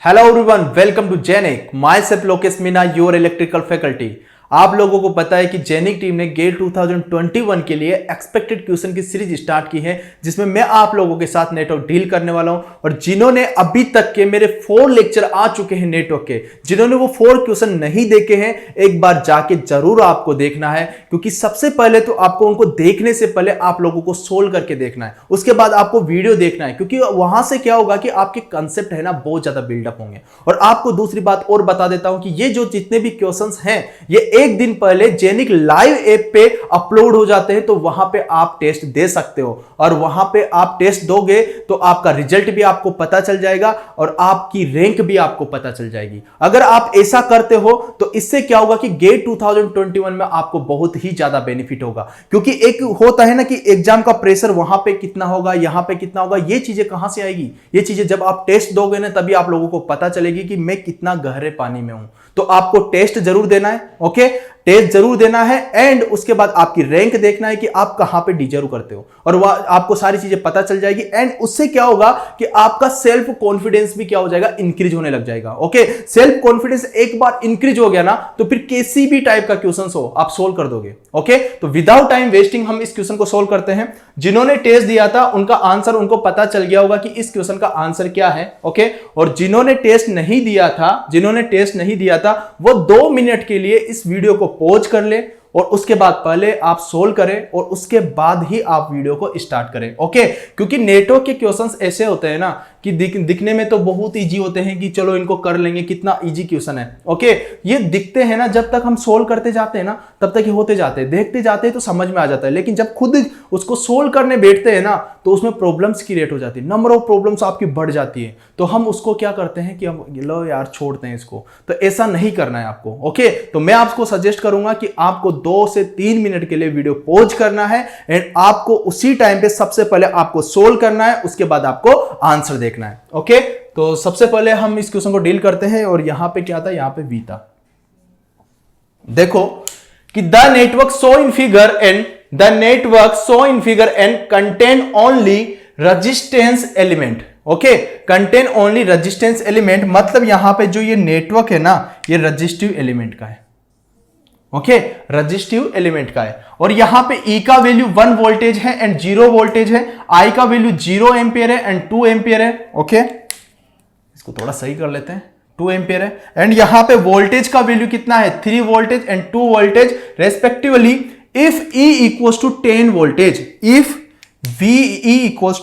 Hello everyone, welcome to Genic. Myself Lokesh Meena, your electrical faculty. आप लोगों को पता है कि जेनिक टीम ने गेट 2021 के लिए एक्सपेक्टेड क्वेश्चन की सीरीज स्टार्ट की है, जिसमें मैं आप लोगों के साथ नेटवर्क डील करने वाला हूं। और जिन्होंने अभी तक के मेरे 4 लेक्चर आ चुके हैं नेटवर्क के, जिन्होंने वो 4 क्वेश्चन नहीं देखे हैं, एक बार जाके जरूर आपको देखना है, क्योंकि सबसे पहले तो आपको उनको देखने से पहले आप लोगों को सोल्व करके देखना है। उसके बाद आपको वीडियो देखना है, क्योंकि वहां से क्या होगा कि आपके कंसेप्ट है ना बहुत ज्यादा बिल्डअप होंगे। और आपको दूसरी बात और बता देता हूं कि ये जो जितने भी क्वेश्चंस हैं, ये एक दिन पहले जेनिक लाइव ऐप पे अपलोड हो जाते हैं, तो वहां पे आप टेस्ट दे सकते हो। और वहां पे आप टेस्ट दोगे तो आपका रिजल्ट भी आपको पता चल जाएगा और आपकी रैंक भी आपको पता चल जाएगी। अगर आप ऐसा करते हो तो इससे क्या होगा कि गेट 2021 में आपको बहुत ही ज्यादा बेनिफिट होगा। क्योंकि एक होता है ना कि एग्जाम का प्रेशर वहां पे कितना होगा, यहां पे कितना होगा, ये चीजें कहां से आएगी? ये चीजें जब आप टेस्ट दोगे ना, तभी आप लोगों को पता चलेगी कि मैं कितना गहरे पानी में हूं। तो आपको टेस्ट जरूर देना है, ओके? टेस्ट जरूर देना है। एंड उसके बाद आपकी रैंक देखना है कि आप कहां पे डिजर्व करते हो, और वह आपको सारी चीजें पता चल जाएगी। एंड उससे क्या होगा कि आपका सेल्फ कॉन्फिडेंस भी क्या हो जाएगा, इंक्रीज होने लग जाएगा। ओके, सेल्फ कॉन्फिडेंस एक बार इंक्रीज हो गया ना, तो फिर किसी भी टाइप का क्वेश्चन हो आप सोल्व कर दोगे। ओके, तो विदाउट टाइम वेस्टिंग हम इस क्वेश्चन को सोल्व करते हैं। जिन्होंने टेस्ट दिया था उनका आंसर उनको पता चल गया होगा कि इस क्वेश्चन का आंसर क्या है। ओके, और जिन्होंने टेस्ट नहीं दिया था वो 2 मिनट के लिए इस वीडियो को पॉज कर ले, और उसके बाद पहले आप सोल्व करें और उसके बाद ही आप वीडियो को स्टार्ट करें। ओके, क्योंकि नेटवर्क के क्वेश्चंस ऐसे होते हैं ना कि दिखने में तो बहुत इजी होते हैं कि चलो इनको कर लेंगे, कितना इजी क्वेश्चन है। ओके, ये दिखते हैं ना, जब तक हम सोल्व करते जाते हैं ना तब तक ये होते जाते हैं, देखते जाते हैं तो समझ में आ जाता है। लेकिन जब खुद उसको सोल्व करने बैठते हैं ना, तो उसमें प्रॉब्लम्स क्रिएट हो जाती है, नंबर ऑफ प्रॉब्लम्स आपकी बढ़ जाती है। तो हम उसको क्या करते हैं कि हम लो यार छोड़ते हैं इसको। तो ऐसा नहीं करना है आपको। ओके, तो मैं आपको सजेस्ट करूंगा कि आपको 2 से 3 मिनट के लिए वीडियो पॉज करना है, एंड आपको उसी टाइम पे सबसे पहले आपको सोल्व करना है, उसके बाद आपको आंसर देखना है। ओके, तो सबसे पहले हम इस क्वेश्चन को डील करते हैं। और यहां पे क्या था, यहां पे वी था। देखो कि the network show in figure and contain only resistance element. Okay, contain only resistance element, मतलब यहां पे जो ये नेटवर्क है ना, ये रेजिस्टिव एलिमेंट का है। ओके, रेजिस्टिव एलिमेंट का है। और यहां पे E का वैल्यू 1 वोल्टेज है एंड 0 वोल्टेज है। I का वैल्यू 0 एंपियर है एंड 2 एंपियर है। ओके, इसको थोड़ा सही कर लेते हैं, 2 एंपियर है। एंड यहां पे वोल्टेज का वैल्यू कितना है, 3 voltage and 2 voltage respectively. If E equals to 10 voltage, if E equals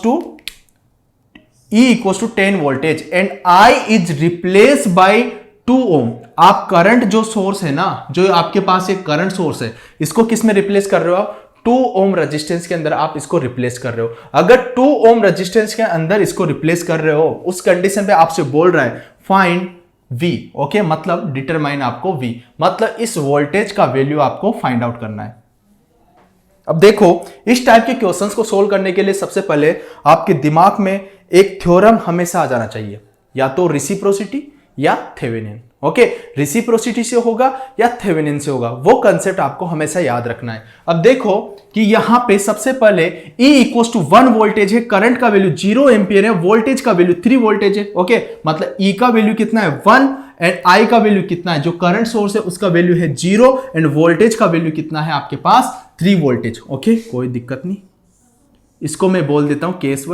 to 10 voltage and I is replace by 2 ohm. आप करंट जो सोर्स है ना, जो आपके पास एक करंट सोर्स है, इसको किस में रिप्लेस कर रहे हो आप? 2 ओम रेजिस्टेंस के अंदर आप इसको रिप्लेस कर रहे हो। अगर 2 ओम रेजिस्टेंस के अंदर इसको रिप्लेस कर रहे हो, उस कंडीशन पे आपसे बोल रहा है फाइंड V। ओके, मतलब डिटरमाइन आपको V, मतलब इस वोल्टेज का वैल्यू आपको फाइंड आउट करना है। अब देखो, इस टाइप के क्वेश्चंस को सोल्व करने के लिए सबसे पहले आपके दिमाग में एक थ्योरम हमेशा आ जाना चाहिए, या तो रेसिप्रोसिटी या थेवेनिन। ओके, रेसिप्रोसिटी से होगा या थेवेनिन से होगा, वो कंसेप्ट आपको हमेशा याद रखना है। अब देखो कि यहां पे सबसे पहले E इक्वल्स टू 1 वोल्टेज है, करंट का वैल्यू 0 एंपियर है, वोल्टेज का वैल्यू 3 वोल्टेज है। ओके, मतलब E का वैल्यू कितना है 1 एंड I का वैल्यू कितना है, जो करंट सोर्स है उसका वैल्यू है 0 एंड वोल्टेज का वैल्यू कितना है आपके पास 3 वोल्टेज। ओके, कोई दिक्कत नहीं, इसको मैं बोल देता हूं केस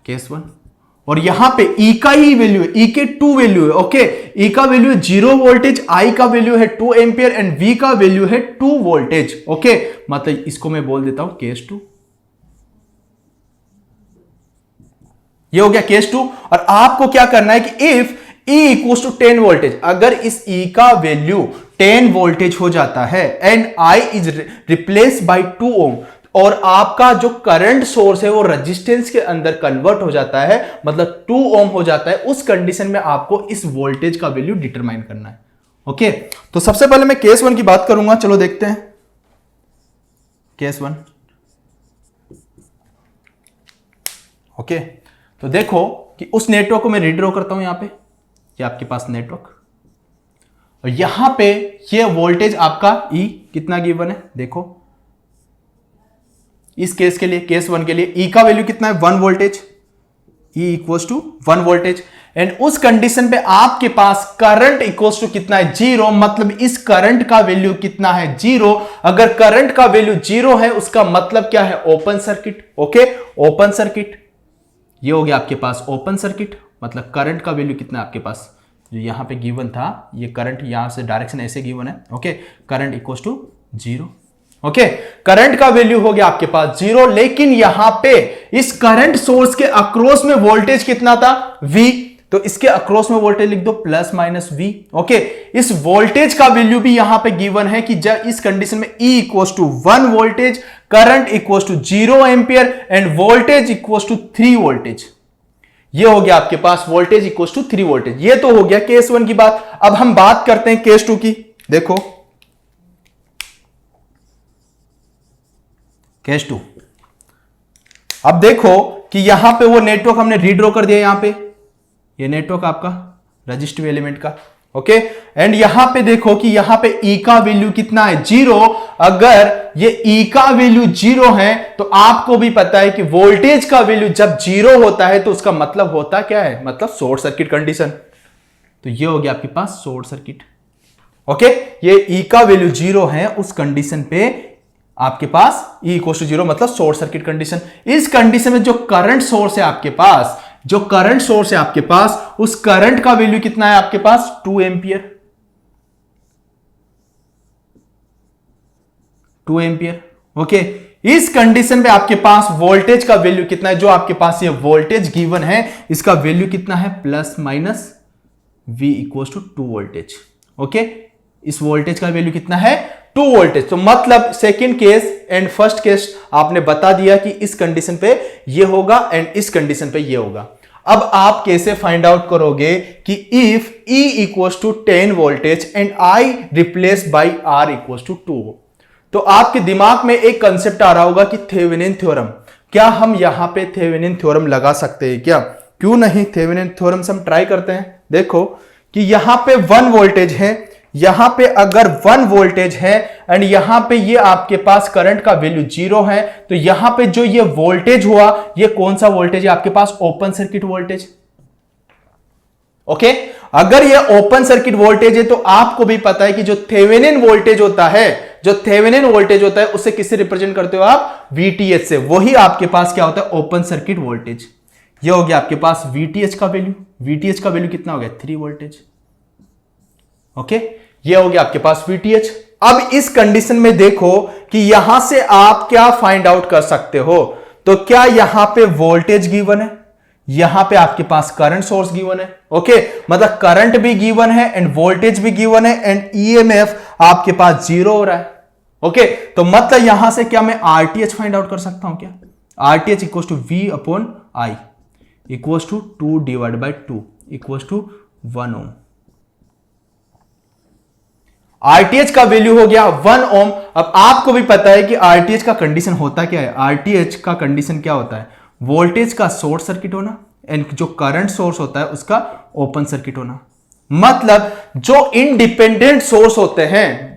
1। और यहां पे E का ही वैल्यू है, E के 2 वैल्यू है। ओके, E का वैल्यू है 0 वोल्टेज, I का वैल्यू है 2 एंपियर एंड V का वैल्यू है 2 वोल्टेज। ओके, मतलब इसको मैं बोल देता हूं केस 2। ये हो गया केस 2। और आपको क्या करना है कि if E equals to 10 voltage, अगर इस E का वैल्यू 10 वोल्टेज हो जाता है and I is replace by 2 ओम, और आपका जो करंट सोर्स है वो रेजिस्टेंस के अंदर कन्वर्ट हो जाता है, मतलब 2 ओम हो जाता है, उस कंडीशन में आपको इस वोल्टेज का वैल्यू डिटरमाइन करना है। ओके, तो सबसे पहले मैं केस 1 की बात करूंगा, चलो देखते हैं केस 1। ओके, तो देखो कि उस नेटवर्क को मैं रीड्रॉ करता हूं यहां पे, ये आपके पास नेटवर्क, और यहां पे ये वोल्टेज आपका E कितना गिवन है, देखो इस केस 1 के लिए E का वैल्यू कितना है 1 voltage, E equals to 1 voltage and उस कंडीशन पे आपके पास करंट इक्वल्स टू कितना है, 0। मतलब इस करंट का वैल्यू कितना है, 0। अगर करंट का वैल्यू 0 है उसका मतलब क्या है, open circuit. Okay, open circuit, ये हो गया आपके पास ओपन सर्किट। मतलब करंट का वैल्यू कितना है आपके पास, जो यहां पे गिवन था, ये करंट यहां से डायरेक्शन ऐसे गिवन है। Okay, current equals to 0। Okay, current का वैल्यू हो गया आपके पास 0, लेकिन यहां पे इस करंट सोर्स के अक्रॉस में वोल्टेज कितना था, V। तो इसके अक्रॉस में वोल्टेज लिख दो प्लस माइनस V। ओके, इस वोल्टेज का वैल्यू भी यहां पे गिवन है कि जब इस कंडीशन में E equals to 1 voltage, current equals to 0 ampere and voltage equals to 3 voltage. ये हो गया आपके पास वोल्टेज इक्वल्स टू 3 वोल्टेज। ये तो हो गया केस 1 की बात। अब हम बात करते हैं केस 2 की। देखो केस 2, अब देखो कि यहां पे वो नेटवर्क हमने रीड्रॉ कर दिया, यहां पे ये नेटवर्क आपका रजिस्टिव एलिमेंट का। ओके, एंड यहां पे देखो कि यहां पे E का वैल्यू कितना है, 0। अगर ये E का वैल्यू 0 है तो आपको भी पता है कि वोल्टेज का वैल्यू जब 0 होता है तो उसका मतलब होता क्या है, मतलब शॉर्ट सर्किट कंडीशन। तो ये हो गया आपके पास शॉर्ट सर्किट। ओके, ये E का वैल्यू 0 है, उस कंडीशन पे आपके पास E इक्वल टू 0 मतलब शॉर्ट सर्किट कंडीशन। इस कंडीशन में जो करंट सोर्स है आपके पास, जो करंट सोर्स है आपके पास, उस करंट का वैल्यू कितना है आपके पास, 2 एंपियर। 2 एंपियर। ओके, इस कंडीशन पे आपके पास वोल्टेज का वैल्यू कितना है, जो आपके पास ये वोल्टेज गिवन है इसका वैल्यू कितना है, plus minus V equal to 2 voltage. Okay, इस वोल्टेज का वैल्यू कितना है, 2 वोल्टेज। तो मतलब second case and first case आपने बता दिया कि इस कंडीशन पे ये होगा एंड इस कंडीशन पे ये होगा। अब आप कैसे फाइंड आउट करोगे कि if E equals to 10 voltage and I replace by R equals to 2, तो आपके दिमाग में एक कंसेप्ट आ रहा होगा कि थेवेनिन थ्योरम। क्या हम यहां पे थेवेनिन थ्योरम लगा सकते हैं क्या? क्यों नहीं, थेवेनिन थ्योरम से हम ट्राई करते हैं। देखो कि यहां पे 1 वोल्टेज है, यहां पे अगर 1 वोल्टेज है एंड यहां पे ये आपके पास करंट का वैल्यू 0 है, तो यहां पे जो ये वोल्टेज हुआ, ये कौन सा वोल्टेज है आपके पास, ओपन सर्किट वोल्टेज। ओके, अगर ये ओपन सर्किट वोल्टेज है तो आपको भी पता है कि जो थेवेनिन वोल्टेज होता है, जो थेवेनिन वोल्टेज होता है उसे किससे रिप्रेजेंट करते हो आप, VTH से। वही आपके पास क्या होता है, ओपन सर्किट वोल्टेज। ये हो गया आपके पास VTH का वैल्यू। VTH का वैल्यू कितना हो गया, 3 वोल्टेज। ओके, ये हो गया आपके पास VTH। अब इस कंडीशन में देखो कि यहां से आप क्या फाइंड आउट कर सकते हो, तो क्या यहां पे वोल्टेज गिवन है, यहां पे आपके पास करंट सोर्स गिवन है। ओके, मतलब करंट भी गिवन है एंड वोल्टेज भी गिवन है एंड EMF आपके पास 0 हो रहा है। ओके, तो मतलब यहां से क्या मैं RTH फाइंड आउट कर सकता हूं क्या, RTH equal to V upon I equal to 2 divide by 2 equal to 1 ohm. RTH का वैल्यू हो गया 1 ओम। अब आपको भी पता है कि RTH का कंडीशन होता क्या है, RTH का कंडीशन क्या होता है, वोल्टेज का शॉर्ट सर्किट होना एंड जो करंट सोर्स होता है उसका ओपन सर्किट होना। मतलब जो इंडिपेंडेंट सोर्स होते हैं,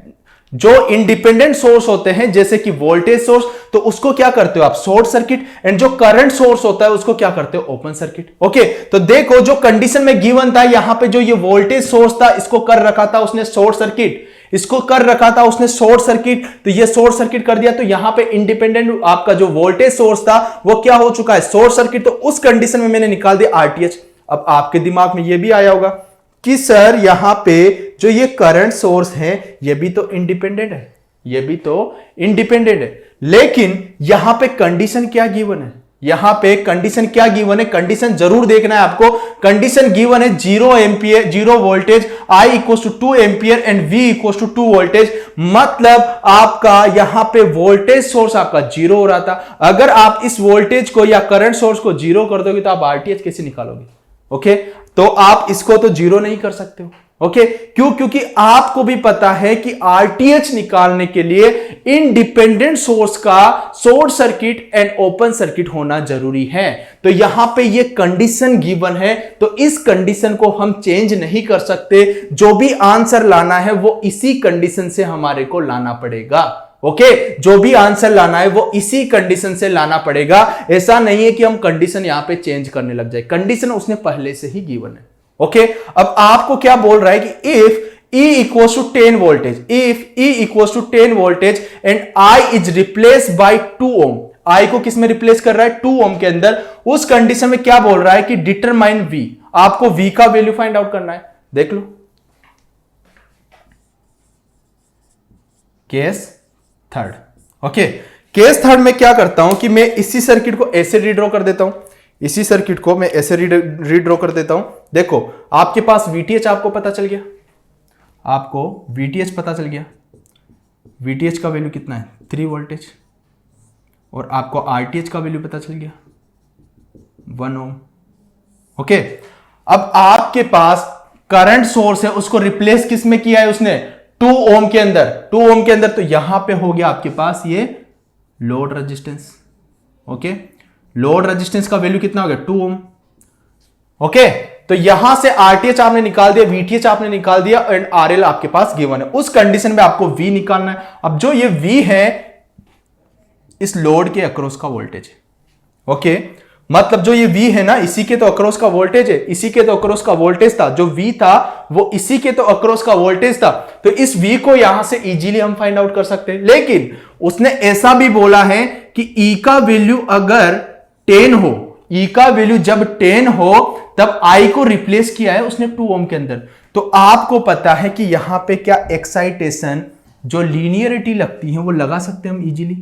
जो इंडिपेंडेंट सोर्स होते हैं जैसे कि वोल्टेज सोर्स, तो उसको क्या करते हो आप, शॉर्ट सर्किट, एंड जो करंट सोर्स होता है उसको क्या करते हो, ओपन सर्किट। ओके, तो देखो जो कंडीशन में गिवन था, यहां पे जो ये वोल्टेज सोर्स था इसको कर रखा था उसने शॉर्ट सर्किट, इसको कर रखा था उसने शॉर्ट सर्किट, तो ये शॉर्ट सर्किट कर दिया, तो यहां पे इंडिपेंडेंट आपका जो वोल्टेज सोर्स था वो क्या हो चुका है, शॉर्ट सर्किट। तो उस कंडीशन में मैंने निकाल दिया RTH। अब आपके दिमाग में ये भी आया होगा कि सर यहां पे जो ये करंट सोर्स है ये भी तो इंडिपेंडेंट है, ये भी तो इंडिपेंडेंट है, लेकिन यहां पे कंडीशन क्या गिवन है, यहां पे कंडीशन क्या गिवन है, कंडीशन जरूर देखना है आपको। कंडीशन गिवन है 0 ampere, 0 voltage, I equal to 2 ampere and V equal to 2 voltage. मतलब आपका यहां पे वोल्टेज सोर्स आपका 0 हो रहा था। अगर आप इस वोल्टेज को या करंट सोर्स को 0 कर दोगे तो आप RTH कैसे निकालोगे? ओके, तो आप इसको तो 0 नहीं कर सकते हो। ओके, क्यों? क्योंकि आपको भी पता है कि RTH निकालने के लिए इंडिपेंडेंट सोर्स का short circuit and open circuit होना जरूरी है। तो यहां पे ये कंडीशन गिवन है, तो इस कंडीशन को हम चेंज नहीं कर सकते। जो भी आंसर लाना है वो इसी कंडीशन से हमारे को लाना पड़ेगा। ओके, जो भी आंसर लाना है वो इसी कंडीशन से लाना पड़ेगा। ऐसा नहीं है कि हम कंडीशन यहां पे चेंज करने लग जाए, कंडीशन उसने पहले से ही गिवन है। ओके, अब आपको क्या बोल रहा है कि if E equals to 10 voltage, if E equals to 10 voltage and I is replaced by 2 ohm, I को किस में रिप्लेस कर रहा है? 2 ohm के अंदर। उस कंडीशन में क्या बोल रहा है कि डिटरमाइन V, आपको V का वैल्यू फाइंड आउट करना है। देख लो case third. Okay, case third में क्या करता हूं कि मैं इसी सर्किट को ऐसे रीड्रॉ कर देता हूं, इसी सर्किट को मैं ऐसे रीड्रॉ कर देता हूं। देखो आपके पास VTH आपको पता चल गया, आपको VTH पता चल गया, VTH का वैल्यू कितना है? 3 वोल्टेज, और आपको RTH का वैल्यू पता चल गया 1 ओम। ओके, अब आपके पास करंट सोर्स है, उसको रिप्लेस किस में किया है उसने? 2 ओम के अंदर, 2 ओम के अंदर। तो यहां पे हो गया आपके पास ये load resistance. Okay, load resistance का वैल्यू कितना हो गया? 2 ओम। ओके, तो यहां से RTH आपने निकाल दिया, VTH आपने निकाल दिया, एंड RL आपके पास गिवन है। उस कंडीशन में आपको V निकालना है। अब जो ये V है इस लोड के अक्रॉस का वोल्टेज है। ओके, मतलब जो ये V है ना, इसी के तो अक्रॉस का वोल्टेज है, इसी के तो अक्रॉस का वोल्टेज था। जो V था वो इसी के तो अक्रॉस का वोल्टेज था। तो इस V को यहां से इजीली हम फाइंड आउट कर सकते हैं। लेकिन उसने ऐसा भी बोला है कि E का वैल्यू अगर 10 हो, E का वैल्यू जब 10 हो तब I को रिप्लेस किया है उसने 2 ओम के अंदर। तो आपको पता है कि यहां पे क्या एक्साइटेशन जो लीनियरिटी लगती है वो लगा सकते हैं हम इजीली,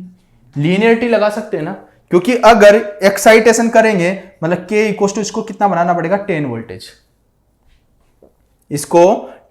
लीनियरिटी लगा सकते हैं ना, क्योंकि अगर एक्साइटेशन करेंगे मतलब K इक्वल टू इसको कितना बनाना पड़ेगा? 10 वोल्टेज। इसको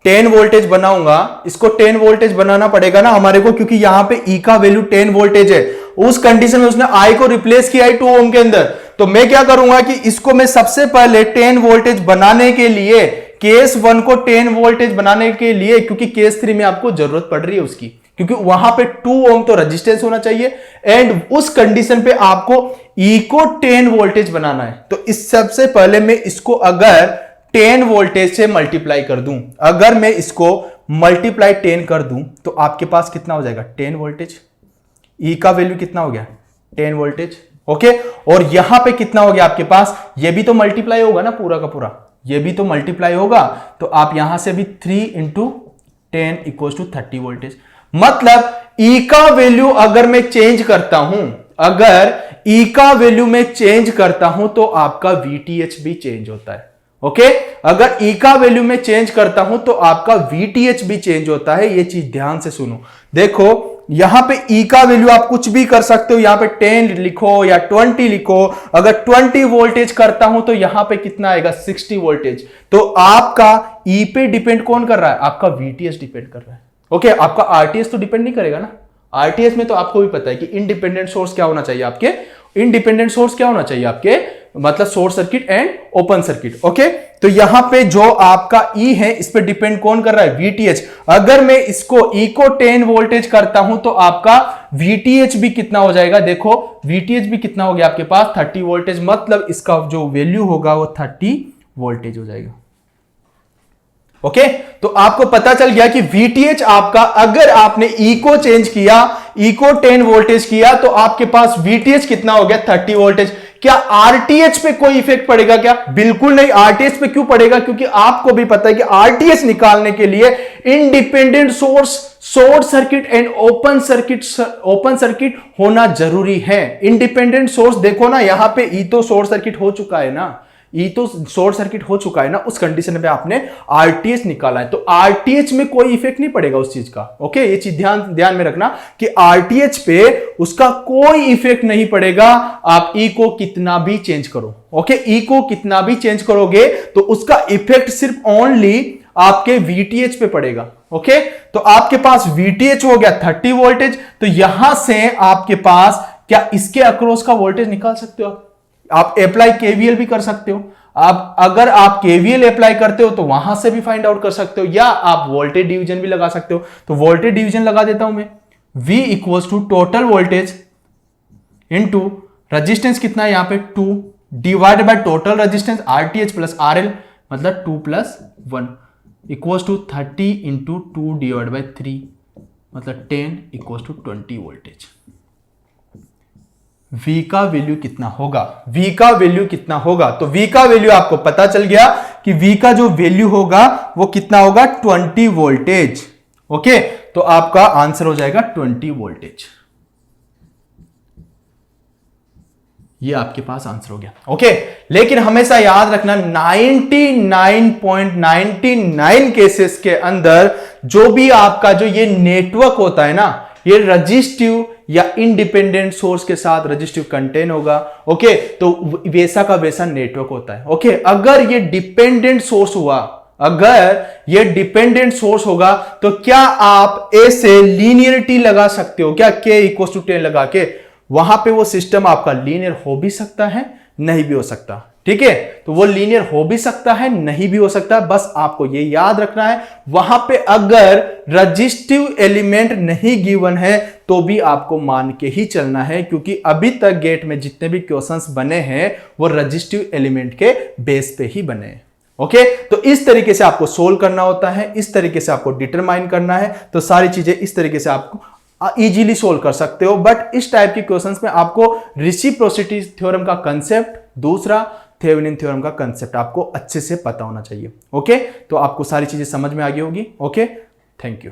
10 वोल्टेज बनाऊंगा, इसको 10 वोल्टेज बनाना पड़ेगा ना हमारे को, क्योंकि यहां पे E का वैल्यू 10 वोल्टेज है। उस कंडीशन में उसने I को रिप्लेस किया है 2 ओम के अंदर। तो मैं क्या करूंगा कि इसको मैं सबसे पहले 10 वोल्टेज बनाने के लिए, केस 1 को 10 वोल्टेज बनाने के लिए, क्योंकि केस 3 में आपको जरूरत पड़ रही है उसकी, क्योंकि वहां पे 2 ओम तो रेजिस्टेंस होना चाहिए, एंड उस कंडीशन पे आपको E को 10 वोल्टेज बनाना है। तो इस सबसे पहले मैं इसको अगर 10 वोल्टेज से मल्टीप्लाई कर दूं, अगर मैं इसको मल्टीप्लाई 10 कर दूं तो आपके पास कितना हो जाएगा? 10 वोल्टेज। E का वैल्यू कितना हो गया? 10 वोल्टेज। ओके, और यहां पे कितना हो गया आपके पास? ये भी तो मल्टीप्लाई होगा ना, पूरा का पूरा ये भी तो मल्टीप्लाई होगा। तो आप यहां से भी 3 इंटू 10 इक्वल टू 30 वोल्टेज। मतलब E का वैल्यू अगर मैं चेंज करता हूं, अगर E का वैल्यू मैं चेंज करता हूं तो आपका VTH भी चेंज होता है। ओके, अगर E का वैल्यू मैं चेंज करता हूं तो आपका VTH भी चेंज होता है। ये चीज ध्यान से सुनो। देखो यहां पे E का वैल्यू आप कुछ भी कर सकते हो, यहां पे 10 लिखो या 20 लिखो। अगर 20 वोल्टेज करता हूं तो यहां पे कितना आएगा? 60 वोल्टेज। तो आपका E पे डिपेंड कौन कर रहा है? आपका VTH डिपेंड कर रहा है। ओके, आपका RTH तो डिपेंड नहीं करेगा ना। RTH में तो आपको भी पता है कि इंडिपेंडेंट सोर्स क्या होना चाहिए आपके, इंडिपेंडेंट सोर्स क्या होना चाहिए आपके, मतलब short circuit and open circuit. Okay, तो यहां पे जो आपका E है इस पे डिपेंड कौन कर रहा है? VTH। अगर मैं इसको E को 10 वोल्टेज करता हूं तो आपका VTH भी कितना हो जाएगा? देखो VTH भी कितना हो गया आपके पास? 30 वोल्टेज। मतलब इसका जो वैल्यू होगा वो 30 वोल्टेज हो जाएगा। ओके, तो आपको पता चल गया कि VTH आपका, अगर आपने E को चेंज किया, E को 10 वोल्टेज किया तो आपके पास VTH कितना हो गया? 30 वोल्टेज। क्या RTH पे कोई इफेक्ट पड़ेगा क्या? बिल्कुल नहीं। RTH पे क्यों पड़ेगा? क्योंकि आपको भी पता है कि RTH निकालने के लिए independent source, short circuit and open circuit होना जरूरी है। इंडिपेंडेंट सोर्स देखो ना, यहां पे E तो शॉर्ट सर्किट हो चुका है ना, E तो शॉर्ट सर्किट हो चुका है ना, उस कंडीशन पे आपने RTH निकाला है। तो RTH में कोई इफेक्ट नहीं पड़ेगा उस चीज का। ओके, ये चीज ध्यान में रखना कि RTH पे उसका कोई इफेक्ट नहीं पड़ेगा, आप E को कितना भी चेंज करो। ओके, E को कितना भी चेंज करोगे तो उसका इफेक्ट सिर्फ ओनली आपके VTH पे पड़ेगा। ओके, तो आपके पास VTH हो गया 30 वोल्टेज। तो यहां से आपके पास क्या इसके अक्रॉस का वोल्टेज निकाल सकते हो? आप अप्लाई KVL भी कर सकते हो। आप अगर आप KVL अप्लाई करते हो तो वहां से भी फाइंड आउट कर सकते हो, या आप वोल्टेज डिवीजन भी लगा सकते हो। तो वोल्टेज डिवीजन लगा देता हूं मैं। V equals to total voltage into resistance कितना है यहां पे 2 divide by total resistance RTH plus RL, मतलब 2 plus 1 equals to 30 into 2 divide by 3, मतलब 10 इक्वल्स टू 20 वोल्टेज। V का वैल्यू कितना होगा? V का वैल्यू कितना होगा? तो V का वैल्यू आपको पता चल गया कि V का जो वैल्यू होगा वो कितना होगा 20 वोल्टेज। ओके, तो आपका आंसर हो जाएगा 20 वोल्टेज। ये आपके पास आंसर हो गया। ओके, लेकिन हमेशा याद रखना 99.99 केसेस के अंदर जो भी आपका जो ये नेटवर्क होता है ना, ये रजिस्टिव या इंडिपेंडेंट सोर्स के साथ रजिस्टिव कंटेन होगा। ओके, तो वैसा का वैसा नेटवर्क होता है। ओके, अगर ये डिपेंडेंट सोर्स हुआ, अगर ये डिपेंडेंट सोर्स होगा तो क्या आप ए से लीनियरिटी लगा सकते हो क्या? K इक्वल टू 10 लगा के वहां पे वो सिस्टम आपका लीनियर हो भी सकता है, नहीं भी हो सकता। ठीक है, तो वो लीनियर हो भी सकता है, नहीं भी हो सकता। बस आपको ये याद रखना है, वहां पे अगर रजिस्टिव एलिमेंट नहीं गिवन है तो भी आपको मान के ही चलना है, क्योंकि अभी तक गेट में जितने भी क्वेश्चंस बने हैं वो रजिस्टिव एलिमेंट के बेस पे ही बने हैं। ओके, तो इस तरीके से आपको सोल्व करना होता है, इस तरीके से आपको डिटरमाइन करना है। तो सारी चीजें इस तरीके से आपको इजीली सोल्व कर सकते हो। बट इस टाइप के क्वेश्चंस में आपको रेसिप्रोसिटी थ्योरम का कंसेप्ट, दूसरा थेवेनिन थ्योरम का कंसेप्ट आपको अच्छे से पता होना चाहिए। ओके, तो आपको सारी चीजें समझ में आ गई होगी। Okay, thank you.